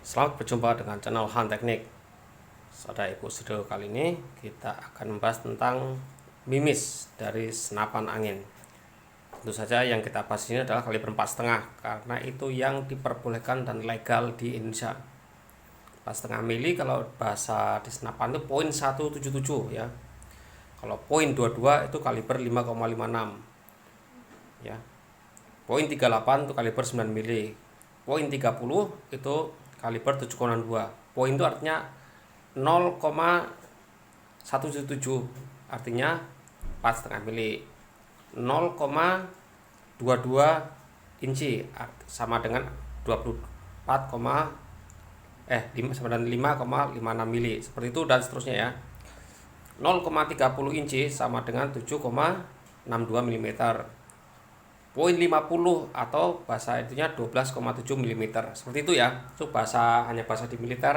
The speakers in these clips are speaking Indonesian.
Selamat berjumpa dengan channel Han Teknik. Pada episode kali ini kita akan membahas tentang mimis dari senapan angin. Tentu saja yang kita bahas ini adalah kaliber 4,5 karena itu yang diperbolehkan dan legal di Indonesia. 4,5 mili kalau bahasa di senapan itu poin 177 ya. Kalau poin 22 itu kaliber 5,56 ya. Poin 38 itu kaliber 9 mili. Poin 30 itu kaliber 7,2. Poin itu artinya 0,177, artinya 4,5 mili. 0,22 inci sama dengan 24, sama dengan 5,56 mili. Seperti itu dan seterusnya ya. 0,30 inci sama dengan 7,62 mm. Poin 50 atau bahasa itunya 12,7 mm. Seperti itu ya. Itu hanya bahasa di militer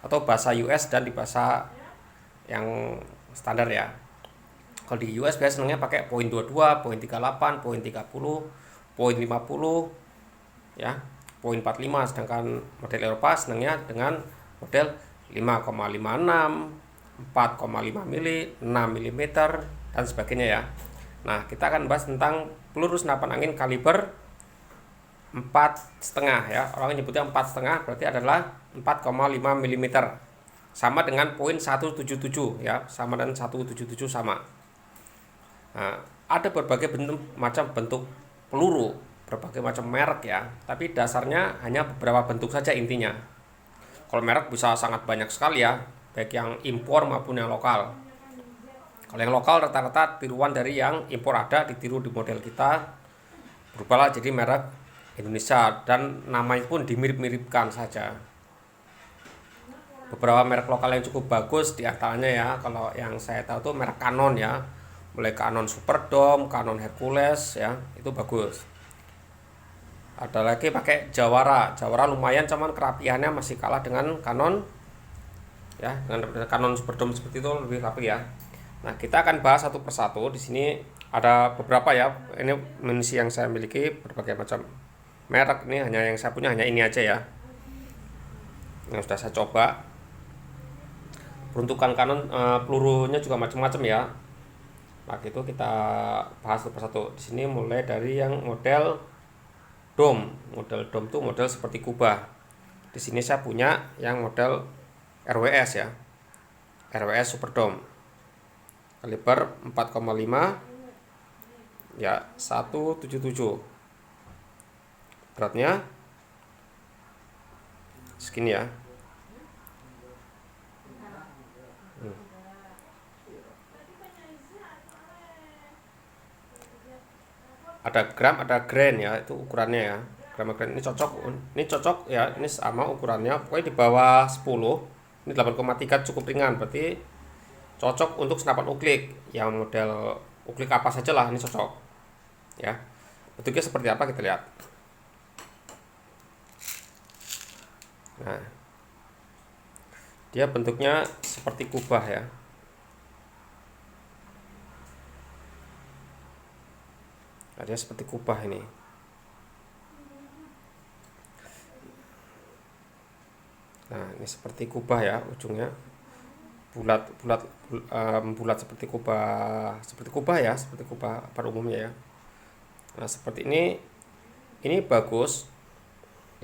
atau bahasa US dan di bahasa yang standar ya. Kalau di US biasanya senangnya pakai poin 22, poin 38, poin 30, poin 50 ya. Poin 45, sedangkan model Eropa senangnya dengan model 5,56, 4,5 mili, 6 mm dan sebagainya ya. Nah, kita akan bahas tentang peluru senapan angin kaliber 4,5 ya. Orang nyebutnya 4,5 berarti adalah 4,5 mm. Sama dengan poin 177 ya, sama dengan 177 sama. Nah, ada berbagai macam bentuk peluru, berbagai macam merek ya, tapi dasarnya hanya beberapa bentuk saja intinya. Kalau merek bisa sangat banyak sekali ya, baik yang impor maupun yang lokal. Kalau yang lokal rata-rata tiruan dari yang impor ada, ditiru di model kita, berubahlah jadi merek Indonesia dan namanya pun dimirip-miripkan saja. Beberapa merek lokal yang cukup bagus diantaranya ya, kalau yang saya tahu tuh merek Canon ya, mulai Canon Superdome, Canon Hercules ya, itu bagus. Ada lagi pakai Jawara lumayan, cuman kerapiannya masih kalah dengan Canon ya, dengan Canon Superdome seperti itu lebih rapi ya. Nah, kita akan bahas satu persatu. Di sini ada beberapa ya. Ini munisi yang saya miliki berbagai macam merek. Ini hanya yang saya punya hanya ini aja ya. Yang sudah saya coba. Peruntukan Canon pelurunya juga macam-macam ya. Nah, itu kita bahas satu persatu. Di sini mulai dari yang model dome. Model dome itu model seperti kubah. Di sini saya punya yang model RWS ya. RWS Superdome. Kaliber 4,5 ya, 177. Beratnya segini ya. Ada gram, ada grain ya, itu ukurannya ya. Gram grain ini cocok ya, ini sama ukurannya. Pokoknya di bawah 10. Ini 8,3 cukup ringan, berarti cocok untuk senapan uklik. Yang model uklik apa saja lah ini cocok ya. Bentuknya seperti apa kita lihat. Nah, dia bentuknya seperti kubah ya. Nah, dia seperti kubah ini. Nah, ini seperti kubah ya, ujungnya bulat seperti kubah ya, seperti kubah pada umumnya ya. Nah, seperti ini bagus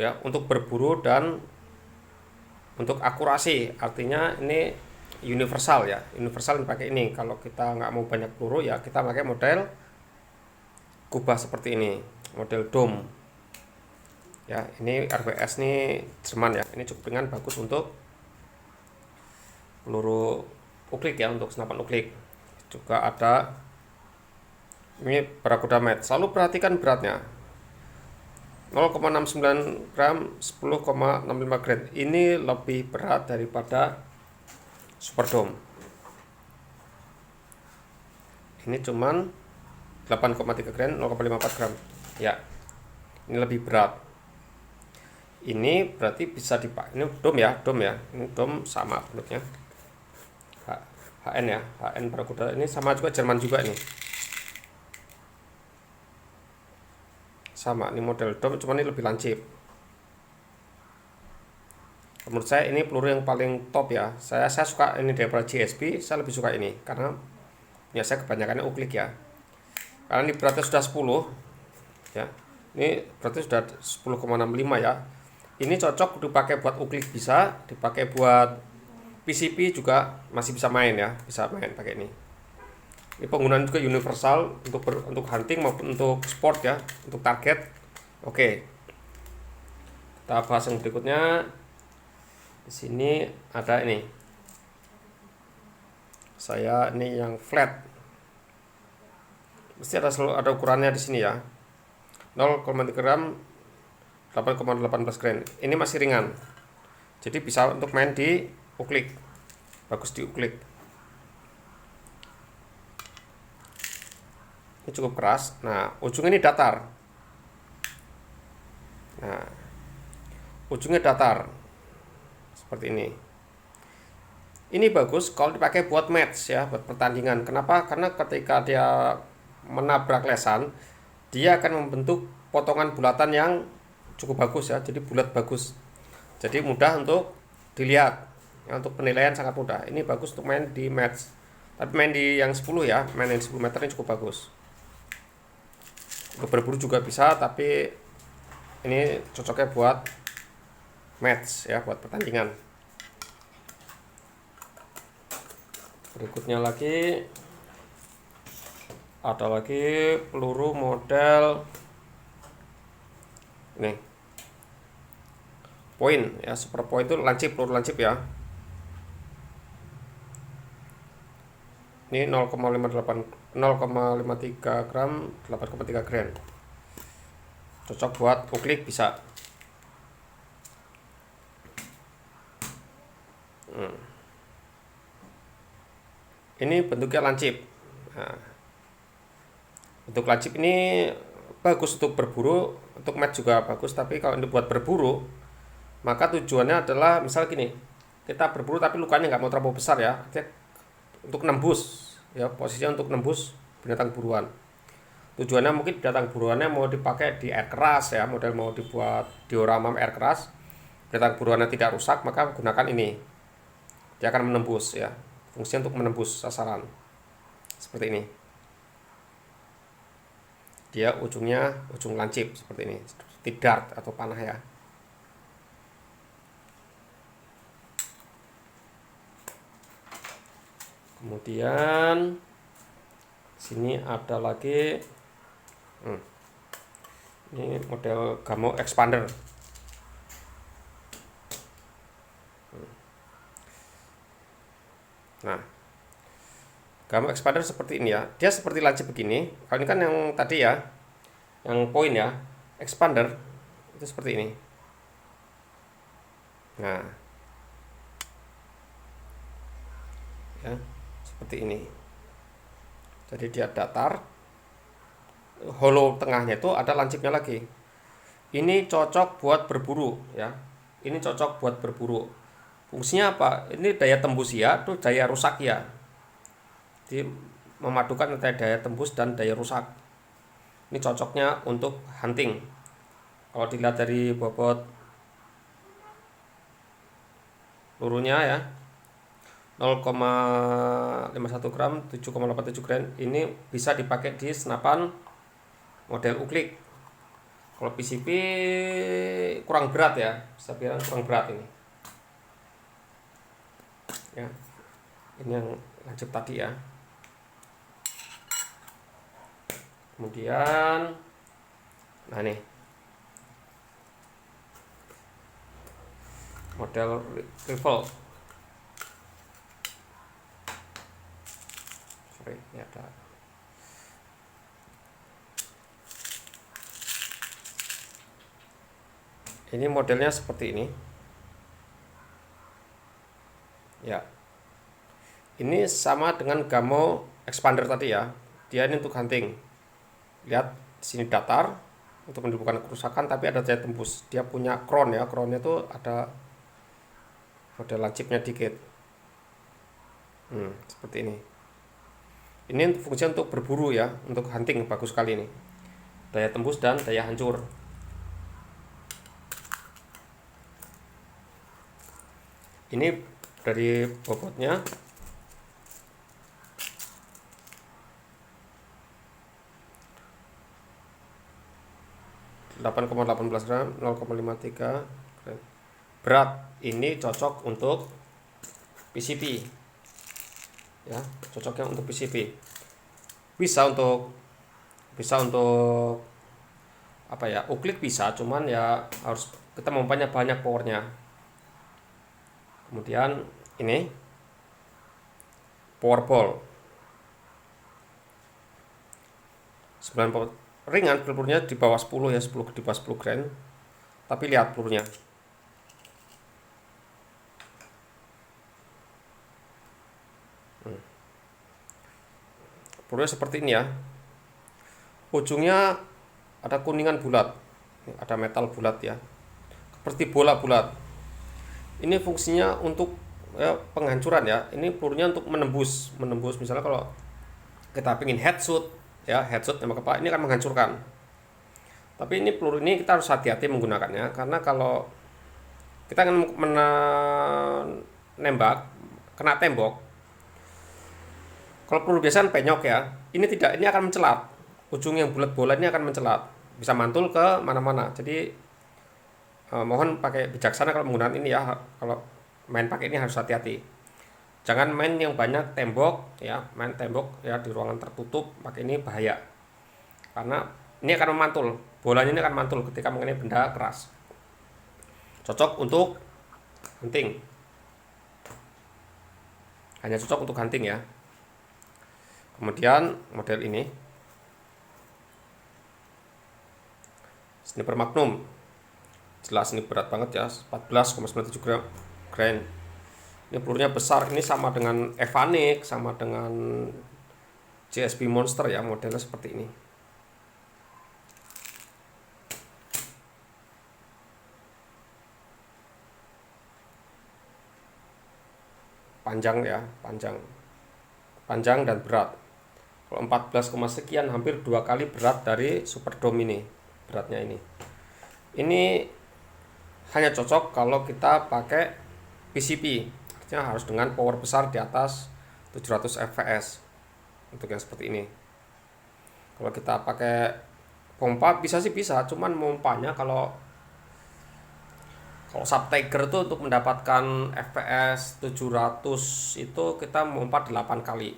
ya untuk berburu dan untuk akurasi, artinya ini universal ya, universal dipakai ini. Kalau kita nggak mau banyak peluru ya kita pakai model kubah seperti ini, model dome ya. Ini RWS ini Jerman ya, ini cukup ringan, bagus untuk peluru uklik ya, untuk senapan uklik. Juga ada ini Barakuda Med. Selalu perhatikan beratnya 0,69 gram, 10,65 gram. Ini lebih berat daripada Superdome. Ini cuman 8,3 gram, 0,54 gram ya. Ini lebih berat. Ini berarti bisa dipakai. Ini dome ya. Ini dome sama bentuknya. HN ya, HN Barakuda ini sama juga, Jerman juga ini. Sama, ini model dome, cuman ini lebih lancip. Menurut saya ini peluru yang paling top ya. Saya suka ini daripada GSP, saya lebih suka ini karena ya saya kebanyakannya uklik ya. Karena ini beratnya sudah 10 ya. Ini berarti sudah 10,65 ya. Ini cocok dipakai buat uklik, bisa dipakai buat PCP juga masih bisa main ya, bisa main pakai ini. Ini penggunaan juga universal untuk hunting maupun untuk sport ya, untuk target. Oke. Kita bahas yang berikutnya. Di sini ada ini. Saya ini yang flat. Mesti selalu ada ukurannya di sini ya. 0,3 gram 8,18 gram. Ini masih ringan. Jadi bisa untuk main di uklik. Bagus di uklik. Ini cukup keras. Nah, ujungnya ini datar. Nah, ujungnya datar. Seperti ini. Ini bagus kalau dipakai buat match ya, buat pertandingan. Kenapa? Karena ketika dia menabrak lesan, dia akan membentuk potongan bulatan yang cukup bagus ya, jadi bulat bagus. Jadi mudah untuk dilihat. Ya, untuk penilaian sangat mudah. Ini bagus untuk main di match. Tapi main di yang 10 ya, main di 10 meter ini cukup bagus. Untuk berburu juga bisa, tapi ini cocoknya buat match ya, buat pertandingan. Berikutnya lagi ada lagi peluru model ini point ya, super point itu lancip, peluru lancip ya. Ini 0,53 gram 8,3 gram. Cocok buat uklik bisa. Ini bentuknya lancip. Nah, bentuk lancip ini bagus untuk berburu, untuk match juga bagus. Tapi kalau ini buat berburu, maka tujuannya adalah misal gini, kita berburu tapi lukanya nggak mau terlalu besar ya, untuk nembus ya, posisinya untuk nembus binatang buruan. Tujuannya mungkin binatang buruannya mau dipakai di air keras ya, model mau dibuat diorama air keras, binatang buruannya tidak rusak, maka gunakan ini. Dia akan menembus ya, fungsinya untuk menembus sasaran seperti ini. Dia ujungnya ujung lancip seperti ini, seperti dart atau panah ya. Kemudian sini ada lagi ini model Gamo Expander. Nah, Gamo Expander seperti ini ya. Dia seperti lancip begini. Kalau ini kan yang tadi ya, yang point ya. Expander itu seperti ini. Nah, ya, seperti ini. Jadi dia datar. Hollow tengahnya itu ada lancipnya lagi. Ini cocok buat berburu ya. Ini cocok buat berburu. Fungsinya apa? Ini daya tembus ya, itu daya rusak ya. Jadi memadukan antara daya tembus dan daya rusak. Ini cocoknya untuk hunting. Kalau dilihat dari bobot pelurunya ya, 0,51 gram 7,87 gram, ini bisa dipakai di senapan model uklik. Kalau PCP kurang berat ya, bisa bilang kurang berat ini ya. Ini yang lancip tadi ya. Kemudian nah nih model rifle. Sorry, ini ada ini modelnya seperti ini ya. Ini sama dengan Gamo Expander tadi ya. Dia ini untuk hunting. Lihat sini datar untuk menimbulkan kerusakan, tapi ada daya tembus. Dia punya crown ya. Crownnya itu ada model lancipnya dikit. Seperti ini. Ini fungsinya untuk berburu ya, untuk hunting, bagus sekali ini. Daya tembus dan daya hancur. Ini dari bobotnya 8,18 gram, 0,53 gram. Berat ini cocok untuk PCP ya, cocoknya untuk PCP. Bisa untuk apa ya, uklik bisa, cuman ya harus kita mempunyai banyak powernya. Kemudian ini power ball 9 ringan, pelurunya di bawah 10 ya, 10 di bawah 10 gram. Tapi lihat pelurunya. Pelurunya seperti ini ya. Ujungnya ada kuningan bulat, ada metal bulat ya, seperti bola bulat. Ini fungsinya untuk ya, penghancuran ya. Ini pelurunya untuk menembus misalnya kalau kita ingin headshot ya, headshot tembak kepala, ini akan menghancurkan. Tapi ini peluru ini kita harus hati-hati menggunakannya, karena kalau kita akan menembak kena tembok, kalau peluru biasa penyok ya, ini tidak, ini akan mencelat. Ujung yang bulat bola ini akan mencelat, bisa mantul ke mana-mana. Jadi mohon pakai bijaksana kalau menggunakan ini ya. Kalau main pakai ini harus hati-hati. Jangan main yang banyak tembok ya, main tembok ya di ruangan tertutup pakai ini bahaya. Karena ini akan memantul, bolanya ini akan mantul ketika mengenai benda keras. Cocok untuk hunting. Hanya cocok untuk hunting ya. Kemudian model ini Sniper Magnum. Jelas ini berat banget ya, 14,97 gram. Ini pelurunya besar, ini sama dengan Evanik, sama dengan GSP Monster ya, modelnya seperti ini. Panjang ya, panjang dan berat. Kalau 14, sekian, hampir 2 kali berat dari Superdome ini, beratnya ini. Ini hanya cocok kalau kita pakai PCP, artinya harus dengan power besar di atas 700 fps untuk yang seperti ini. Kalau kita pakai pompa bisa sih bisa, cuman pompanya kalau Sub Tiger itu untuk mendapatkan fps 700 itu kita pompa 8 kali.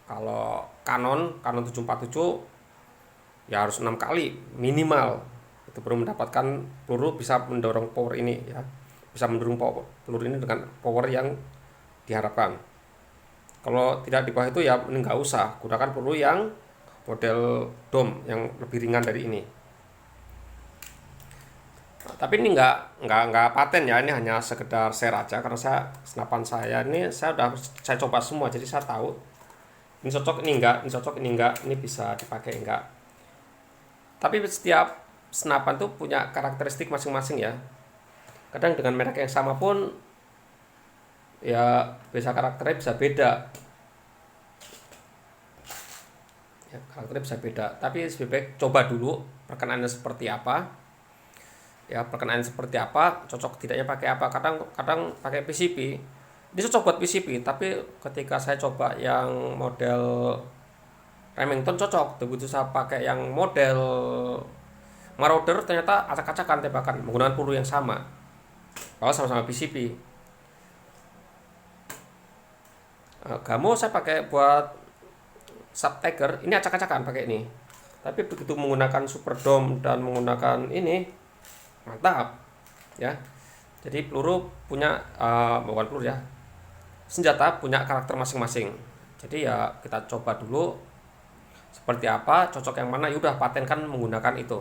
Kalau Canon 747 ya harus 6 kali minimal, itu baru mendapatkan peluru bisa mendorong power ini ya, bisa mendorong peluru ini dengan power yang diharapkan. Kalau tidak di bawah itu ya nggak usah, gunakan peluru yang model dome yang lebih ringan dari ini. Nah, tapi ini nggak paten ya, ini hanya sekedar share aja, karena senapan saya ini saya coba semua, jadi saya tahu ini cocok, ini enggak, ini cocok, ini enggak, ini bisa dipakai enggak. Tapi setiap senapan tuh punya karakteristik masing-masing ya. Kadang dengan merek yang sama pun ya bisa karakternya bisa beda. Ya, karakternya bisa beda. Tapi lebih baik coba dulu perkenaannya seperti apa. Ya, perkenaannya seperti apa, cocok tidaknya pakai apa. Kadang pakai PCP. Ini cocok buat PCP, tapi ketika saya coba yang model Remington cocok, begitu saya pakai yang model Marauder ternyata acak-acakan tembakan menggunakan peluru yang sama, kalau sama-sama PCP. Gamo saya pakai buat Sub Tiger, ini acak-acakan pakai ini. Tapi begitu menggunakan Superdome dan menggunakan ini, mantap ya. Jadi peluru punya bukan peluru ya, senjata punya karakter masing-masing. Jadi ya kita coba dulu seperti apa, cocok yang mana, yaudah patenkan menggunakan itu.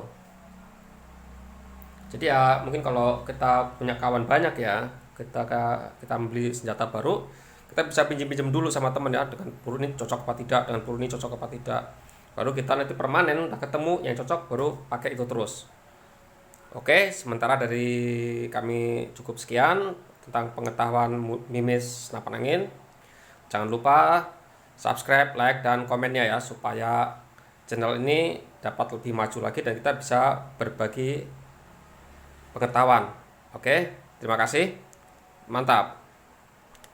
Jadi ya mungkin kalau kita punya kawan banyak ya, kita beli senjata baru, kita bisa pinjam dulu sama teman ya, dengan peluru ini cocok apa tidak, dengan peluru ini cocok apa tidak. Baru kita nanti permanen udah ketemu yang cocok, baru pakai itu terus. Oke, sementara dari kami cukup sekian tentang pengetahuan mimis senapan angin. Jangan lupa subscribe, like, dan komennya ya, supaya channel ini dapat lebih maju lagi dan kita bisa berbagi pengetahuan. Oke, terima kasih. Mantap.